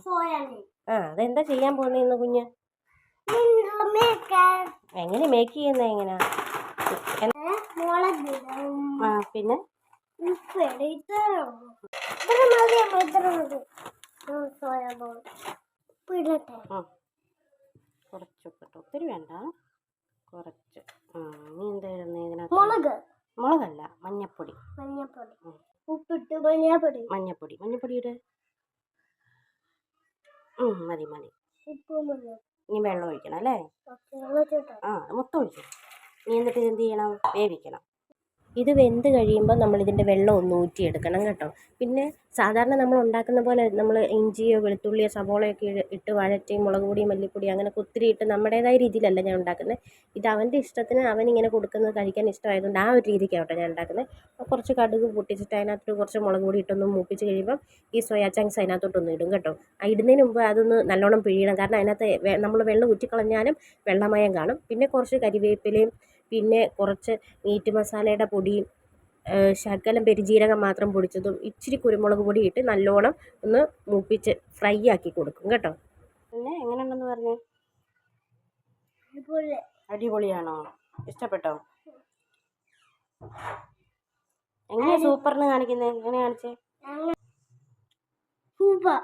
പോകുന്നേ? അതെന്താ ചെയ്യാൻ പോകുന്നേന്ന് കുഞ്ഞ്? എങ്ങനെ മേക്ക് ചെയ്യുന്നേ? എങ്ങനെയാ? പിന്നെ കുറച്ച് ഉപ്പിട്ട്, ഒത്തിരി വേണ്ട, കുറച്ച്. നീ എന്താ ഇടുന്നേ ഇതിനകത്ത്? മുളകല്ല, മഞ്ഞപ്പൊടി. ഉപ്പിട്ട് മഞ്ഞപ്പൊടി ഇട്. മതി. ഇനി വെള്ളം ഒഴിക്കണം അല്ലേ? മൊത്തം ഒഴിച്ചു. നീ എന്നിട്ട് എന്ത് ചെയ്യണം? വേവിക്കണം. ഇത് വെന്ത് കഴിയുമ്പോൾ നമ്മളിതിൻ്റെ വെള്ളം ഒന്ന് ഊറ്റിയെടുക്കണം കേട്ടോ. പിന്നെ സാധാരണ നമ്മൾ ഉണ്ടാക്കുന്ന പോലെ നമ്മൾ ഇഞ്ചിയോ വെളുത്തുള്ളിയോ സവോളയൊക്കെ ഇട്ട് വഴറ്റി മുളക് പൊടി മല്ലിപ്പൊടി അങ്ങനെ ഒത്തിരി ഇട്ട് നമ്മുടേതായ രീതിയിലല്ല ഞാൻ ഉണ്ടാക്കുന്നത്. ഇത് അവൻ്റെ ഇഷ്ടത്തിന് അവനിങ്ങനെ കൊടുക്കുന്നത് കഴിക്കാൻ ഇഷ്ടമായതുകൊണ്ട് ആ ഒരു രീതിക്കാവട്ടെ ഞാൻ ഉണ്ടാക്കുന്നത്. കുറച്ച് കടുക് പൊട്ടിച്ചിട്ട് അതിനകത്ത് കുറച്ച് മുളക് പൊടി ഇട്ടൊന്ന് മൂപ്പിച്ച് കഴിയുമ്പം ഈ സോയാ ചങ്ക്സ് അതിനകത്തോട്ടൊന്ന് ഇടും കേട്ടോ. ഇടുന്നതിന് മുമ്പ് അതൊന്ന് നല്ലോണം പിഴിയണം. കാരണം അതിനകത്ത് നമ്മൾ വെള്ളം ഊറ്റിക്കളഞ്ഞാലും വെള്ളമയം കാണും. പിന്നെ കുറച്ച് കരിവേപ്പിലയും പിന്നെ കുറച്ച് മീറ്റ് മസാലയുടെ പൊടിയും ശകലം പെരുംജീരകം മാത്രം പൊടിച്ചതും ഇച്ചിരി കുരുമുളക് പൊടി ഇട്ട് നല്ലോണം ഒന്ന് മൂപ്പിച്ച് ഫ്രൈ ആക്കി കൊടുക്കും കേട്ടോ. പിന്നെ എങ്ങനെയുണ്ടെന്ന് പറഞ്ഞേ? അടിപൊളിയാണോ? ഇഷ്ടപ്പെട്ടോ? എങ്ങനെയാ സൂപ്പറിന് കാണിക്കുന്നത്? എങ്ങനെ കാണിച്ചേ? സൂപ്പർ.